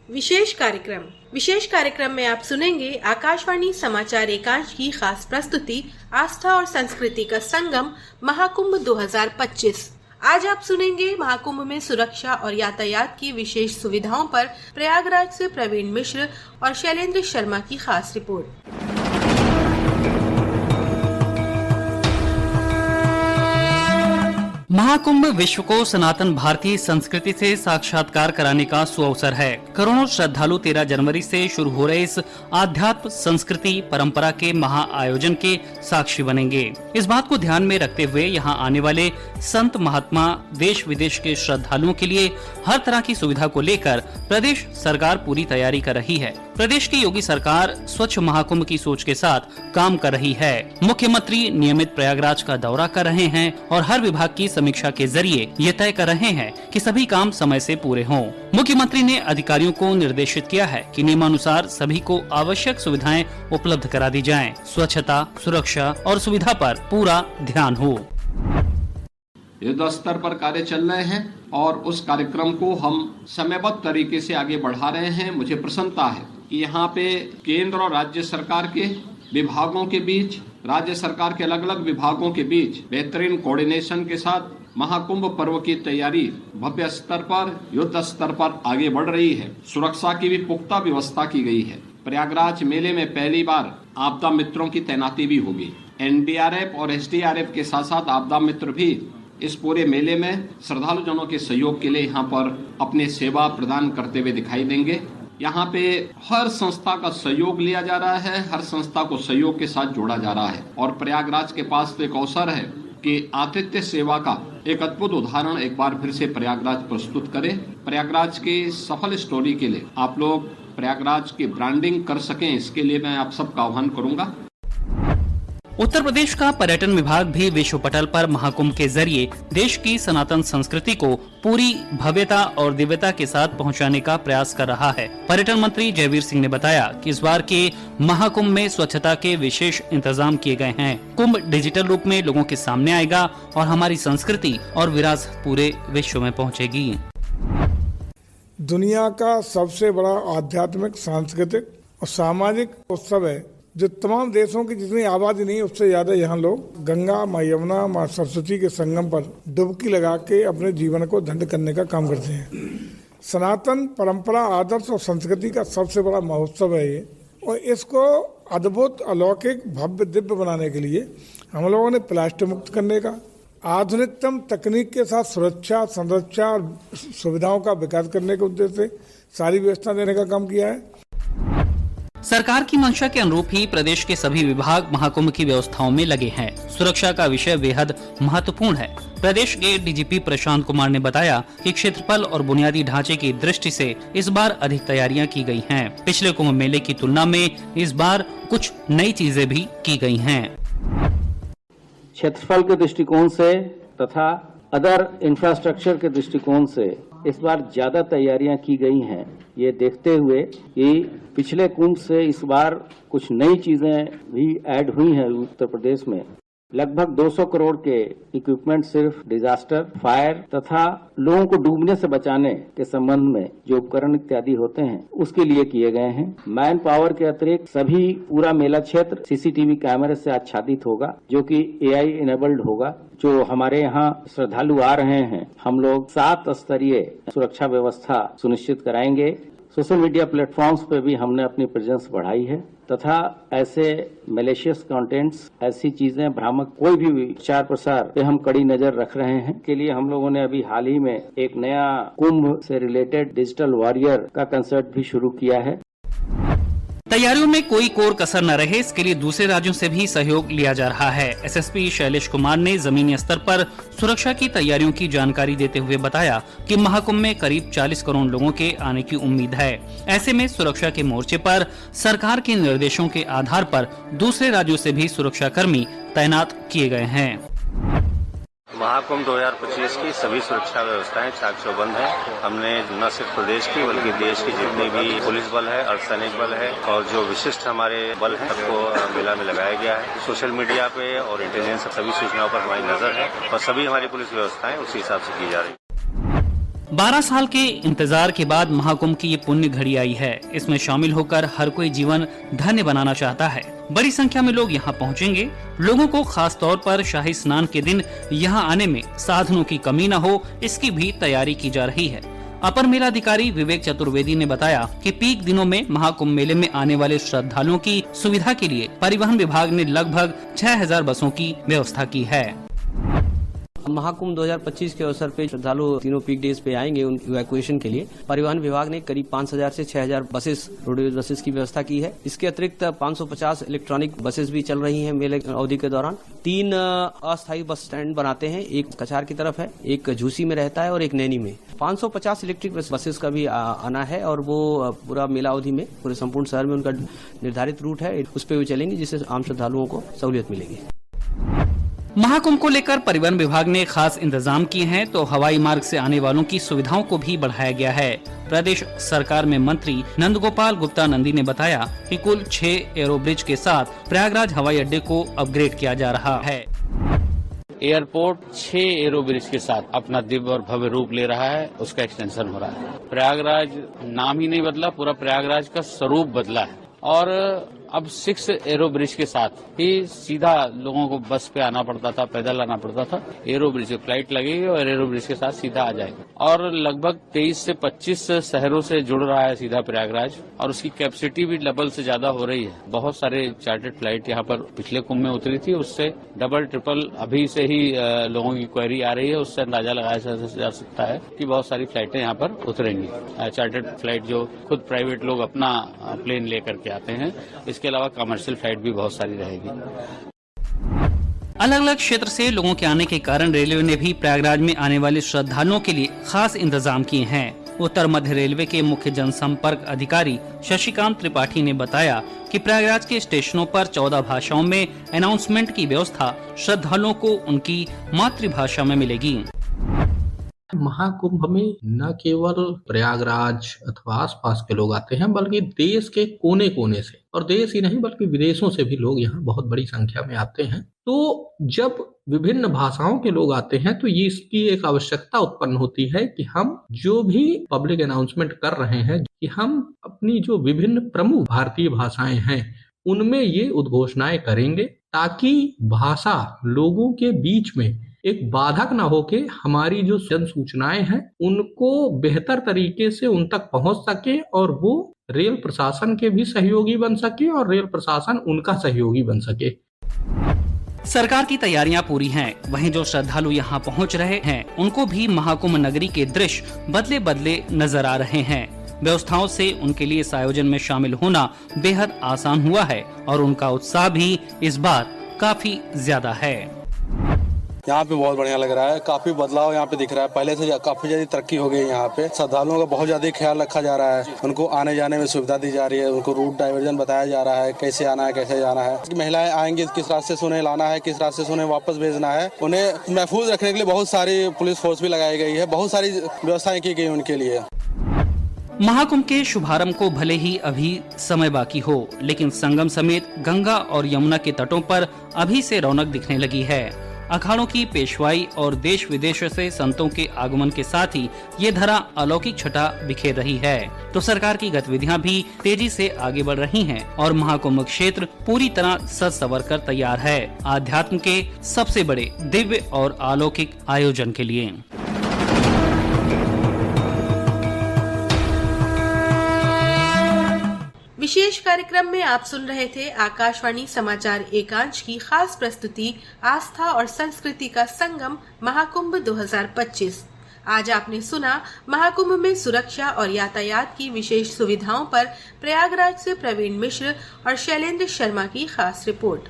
विशेष कार्यक्रम में आप सुनेंगे आकाशवाणी समाचार एकांश की खास प्रस्तुति आस्था और संस्कृति का संगम महाकुंभ 2025। आज आप सुनेंगे महाकुंभ में सुरक्षा और यातायात की विशेष सुविधाओं पर प्रयागराज से प्रवीण मिश्र और शैलेंद्र शर्मा की खास रिपोर्ट। महाकुंभ विश्व को सनातन भारतीय संस्कृति से साक्षात्कार कराने का सुअवसर है। करोड़ों श्रद्धालु 13 जनवरी से शुरू हो रहे इस आध्यात्म संस्कृति परंपरा के महा आयोजन के साक्षी बनेंगे। इस बात को ध्यान में रखते हुए यहाँ आने वाले संत महात्मा देश विदेश के श्रद्धालुओं के लिए हर तरह की सुविधा को लेकर प्रदेश सरकार पूरी तैयारी कर रही है। प्रदेश की योगी सरकार स्वच्छ महाकुंभ की सोच के साथ काम कर रही है। मुख्यमंत्री नियमित प्रयागराज का दौरा कर रहे हैं और हर विभाग की समीक्षा के जरिए ये तय कर रहे हैं कि सभी काम समय से पूरे हों। मुख्यमंत्री ने अधिकारियों को निर्देशित किया है कि नियमानुसार सभी को आवश्यक सुविधाएं उपलब्ध करा दी जाएं। स्वच्छता, सुरक्षा और सुविधा पर पूरा ध्यान हो। युद्ध स्तर पर कार्य चल रहे हैं और उस कार्यक्रम को हम समयबद्ध तरीके से आगे बढ़ा रहे हैं। मुझे प्रसन्नता है कि यहाँ पे केंद्र और राज्य सरकार के विभागों के बीच, राज्य सरकार के अलग अलग विभागों के बीच बेहतरीन कोऑर्डिनेशन के साथ महाकुंभ पर्व की तैयारी भव्य स्तर पर, युद्ध स्तर पर आगे बढ़ रही है। सुरक्षा की भी पुख्ता व्यवस्था की गई है। प्रयागराज मेले में पहली बार आपदा मित्रों की तैनाती भी होगी। एनडीआरएफ और एसडीआरएफ के साथ साथ आपदा मित्र भी इस पूरे मेले में श्रद्धालु जनों के सहयोग के लिए यहाँ पर अपनी सेवा प्रदान करते हुए दिखाई देंगे। यहाँ पे हर संस्था का सहयोग लिया जा रहा है, हर संस्था को सहयोग के साथ जोड़ा जा रहा है और प्रयागराज के पास तो एक अवसर है कि आतिथ्य सेवा का एक अद्भुत उदाहरण एक बार फिर से प्रयागराज प्रस्तुत करे। प्रयागराज की सफल स्टोरी के लिए आप लोग प्रयागराज की ब्रांडिंग कर सकें, इसके लिए मैं आप सबका आह्वान करूंगा। उत्तर प्रदेश का पर्यटन विभाग भी विश्व पटल पर महाकुंभ के जरिए देश की सनातन संस्कृति को पूरी भव्यता और दिव्यता के साथ पहुंचाने का प्रयास कर रहा है। पर्यटन मंत्री जयवीर सिंह ने बताया कि इस बार के महाकुंभ में स्वच्छता के विशेष इंतजाम किए गए हैं। कुंभ डिजिटल रूप में लोगों के सामने आएगा और हमारी संस्कृति और विरासत पूरे विश्व में पहुँचेगी। दुनिया का सबसे बड़ा आध्यात्मिक, सांस्कृतिक और सामाजिक उत्सव है जो तमाम देशों की जितनी आबादी नहीं उससे ज्यादा यहाँ लोग गंगा, माँ यमुना, माँ सरस्वती के संगम पर डुबकी लगा के अपने जीवन को धन्य करने का काम करते हैं। सनातन परंपरा, आदर्श और संस्कृति का सबसे बड़ा महोत्सव है ये, और इसको अद्भुत, अलौकिक, भव्य, दिव्य बनाने के लिए हम लोगों ने प्लास्टिक मुक्त करने का, आधुनिकतम तकनीक के साथ सुरक्षा, संरक्षा और सुविधाओं का विकास करने के उद्देश्य से सारी व्यवस्था देने का काम किया है। सरकार की मंशा के अनुरूप ही प्रदेश के सभी विभाग महाकुंभ की व्यवस्थाओं में लगे हैं। सुरक्षा का विषय बेहद महत्वपूर्ण है। प्रदेश के डीजीपी प्रशांत कुमार ने बताया कि क्षेत्रफल और बुनियादी ढांचे की दृष्टि से इस बार अधिक तैयारियां की गई हैं। पिछले कुंभ मेले की तुलना में इस बार कुछ नई चीजें भी की गई हैं। क्षेत्रफल के दृष्टिकोण से तथा अदर इंफ्रास्ट्रक्चर के दृष्टिकोण से इस बार ज्यादा तैयारियां की गई हैं। ये देखते हुए कि पिछले कुंभ से इस बार कुछ नई चीजें भी ऐड हुई हैं। उत्तर प्रदेश में लगभग 200 करोड़ के इक्विपमेंट सिर्फ डिजास्टर, फायर तथा लोगों को डूबने से बचाने के संबंध में जो उपकरण इत्यादि होते हैं उसके लिए किए गए हैं। मैन पावर के अतिरिक्त सभी पूरा मेला क्षेत्र सीसीटीवी कैमरे से आच्छादित होगा जो कि एआई इनेबल्ड होगा। जो हमारे यहाँ श्रद्धालु आ रहे हैं, हम लोग 7 स्तरीय सुरक्षा व्यवस्था सुनिश्चित कराएंगे। सोशल मीडिया प्लेटफॉर्म्स पे भी हमने अपनी प्रेजेंस बढ़ाई है तथा ऐसे मैलिशियस कंटेंट्स, ऐसी चीजें, भ्रामक कोई भी प्रचार प्रसार पे हम कड़ी नजर रख रहे हैं। के लिए हम लोगों ने अभी हाल ही में एक नया कुंभ से रिलेटेड डिजिटल वॉरियर का कंसेप्ट भी शुरू किया है। तैयारियों में कोई कोर कसर न रहे, इसके लिए दूसरे राज्यों से भी सहयोग लिया जा रहा है। एसएसपी शैलेश कुमार ने जमीनी स्तर पर सुरक्षा की तैयारियों की जानकारी देते हुए बताया कि महाकुंभ में करीब 40 करोड़ लोगों के आने की उम्मीद है। ऐसे में सुरक्षा के मोर्चे पर सरकार के निर्देशों के आधार पर दूसरे राज्यों से भी सुरक्षा कर्मी तैनात किए गए हैं। महाकुंभ 2025 की सभी सुरक्षा व्यवस्थाएं चाक चौबंद है। हमने न सिर्फ प्रदेश की बल्कि देश की जितनी भी पुलिस बल है, अर्धसैनिक बल है और जो विशिष्ट हमारे बल है सबको मेला में लगाया गया है। सोशल मीडिया पे और इंटेलिजेंस सभी सूचनाओं पर हमारी नजर है और सभी हमारी पुलिस व्यवस्थाएं उसी हिसाब से की जा रही है। 12 साल के इंतजार के बाद महाकुंभ की ये पुण्य घड़ी आई है। इसमें शामिल होकर हर कोई जीवन धन्य बनाना चाहता है। बड़ी संख्या में लोग यहाँ पहुँचेंगे। लोगों को खास तौर पर शाही स्नान के दिन यहाँ आने में साधनों की कमी न हो, इसकी भी तैयारी की जा रही है। अपर मेलाधिकारी विवेक चतुर्वेदी ने बताया कि पीक दिनों में महाकुंभ मेले में आने वाले श्रद्धालुओं की सुविधा के लिए परिवहन विभाग ने लगभग 6000 बसों की व्यवस्था की है। महाकुंभ 2025 के अवसर पे श्रद्धालु तीनों पीक डेज पे आएंगे उन इवैक्यूएशन के लिए। परिवहन विभाग ने करीब 5000 से 6000 बसेस, रोडवेज बसेस की व्यवस्था की है। इसके अतिरिक्त 550 इलेक्ट्रॉनिक बसेस भी चल रही हैं मेले अवधि के दौरान। 3 अस्थायी बस स्टैंड बनाते हैं, एक कछार की तरफ है, एक झूसी में रहता है और एक नैनी में। 550 इलेक्ट्रिक बसेस का भी आना है और वो पूरा मेला अवधि में पूरे संपूर्ण शहर में उनका निर्धारित रूट है, उस पर भी चलेंगी, जिससे आम श्रद्धालुओं को सहूलियत मिलेगी। महाकुंभ को लेकर परिवहन विभाग ने खास इंतजाम किए हैं, तो हवाई मार्ग से आने वालों की सुविधाओं को भी बढ़ाया गया है। प्रदेश सरकार में मंत्री नंदगोपाल गुप्ता नंदी ने बताया कि कुल 6 एरो ब्रिज के साथ प्रयागराज हवाई अड्डे को अपग्रेड किया जा रहा है। एयरपोर्ट 6 एरो ब्रिज के साथ अपना दिव्य और भव्य रूप ले रहा है, उसका एक्सटेंशन हो रहा है। प्रयागराज नाम ही नहीं बदला, पूरा प्रयागराज का स्वरूप बदला है और अब 6 एरो ब्रिज के साथ ही सीधा लोगों को बस पे आना पड़ता था, पैदल आना पड़ता था। एरो ब्रिज पे फ्लाइट लगेगी और एरो ब्रिज के साथ सीधा आ जाएगा और लगभग 23 से 25 शहरों से जुड़ रहा है सीधा प्रयागराज और उसकी कैपेसिटी भी डबल से ज्यादा हो रही है। बहुत सारे चार्टर्ड फ्लाइट यहाँ पर पिछले कुंभ में उतरी थी, उससे डबल ट्रिपल अभी से ही लोगों की क्वेरी आ रही है, उससे अंदाजा लगाया जा सकता है कि बहुत सारी फ्लाइटें यहाँ पर उतरेंगी। चार्टर्ड फ्लाइट जो खुद प्राइवेट लोग अपना प्लेन लेकर के आते हैं, इसके अलावा कमर्शियल फ्लाइट भी बहुत सारी रहेगी। अलग अलग क्षेत्र से लोगों के आने के कारण रेलवे ने भी प्रयागराज में आने वाले श्रद्धालुओं के लिए खास इंतजाम किए हैं। उत्तर मध्य रेलवे के मुख्य जनसंपर्क अधिकारी शशिकांत त्रिपाठी ने बताया कि प्रयागराज के स्टेशनों पर 14 भाषाओं में अनाउंसमेंट की व्यवस्था श्रद्धालुओं को उनकी मातृभाषा में मिलेगी। महाकुंभ में न केवल प्रयागराज अथवा आसपास के लोग आते हैं, बल्कि देश के कोने कोने से, और देश ही नहीं बल्कि विदेशों से भी लोग यहाँ बहुत बड़ी संख्या में आते हैं। तो जब विभिन्न भाषाओं के लोग आते हैं तो ये इसकी एक आवश्यकता उत्पन्न होती है कि हम जो भी पब्लिक अनाउंसमेंट कर रहे हैं कि हम अपनी जो विभिन्न प्रमुख भारतीय भाषाएं हैं उनमें ये उद्घोषणाएं करेंगे, ताकि भाषा लोगों के बीच में एक बाधक ना होके हमारी जो जन सूचनाएं हैं उनको बेहतर तरीके से उन तक पहुंच सके और वो रेल प्रशासन के भी सहयोगी बन सके और रेल प्रशासन उनका सहयोगी बन सके। सरकार की तैयारियां पूरी हैं, वहीं जो श्रद्धालु यहां पहुंच रहे हैं उनको भी महाकुंभ नगरी के दृश्य बदले बदले नजर आ रहे हैं। व्यवस्थाओं से उनके लिए इस आयोजन में शामिल होना बेहद आसान हुआ है और उनका उत्साह भी इस बार काफी ज्यादा है। यहाँ पे बहुत बढ़िया लग रहा है, काफी बदलाव यहाँ पे दिख रहा है, पहले से काफी ज्यादा तरक्की हो गई है। यहाँ पे श्रद्धालुओं का बहुत ज्यादा ख्याल रखा जा रहा है, उनको आने जाने में सुविधा दी जा रही है, उनको रूट डाइवर्जन बताया जा रहा है, कैसे आना है कैसे जाना है। महिलाएं आएंगी किस रास्ते से उन्हें लाना है, किस रास्ते से उन्हें वापस भेजना है, उन्हें महफूज रखने के लिए बहुत सारी पुलिस फोर्स भी लगाई गई है, बहुत सारी व्यवस्थाएं की गई उनके लिए। महाकुंभ के शुभारंभ को भले ही अभी समय बाकी हो, लेकिन संगम समेत गंगा और यमुना के तटों पर अभी से रौनक दिखने लगी है। अखाड़ों की पेशवाई और देश विदेश से संतों के आगमन के साथ ही ये धरा अलौकिक छटा बिखेर रही है। तो सरकार की गतिविधियां भी तेजी से आगे बढ़ रही हैं और महाकुंभ क्षेत्र पूरी तरह सज संवर कर तैयार है आध्यात्म के सबसे बड़े दिव्य और अलौकिक आयोजन के लिए। विशेष कार्यक्रम में आप सुन रहे थे आकाशवाणी समाचार एकांश की खास प्रस्तुति आस्था और संस्कृति का संगम महाकुंभ 2025। आज आपने सुना महाकुंभ में सुरक्षा और यातायात की विशेष सुविधाओं पर प्रयागराज से प्रवीण मिश्र और शैलेंद्र शर्मा की खास रिपोर्ट।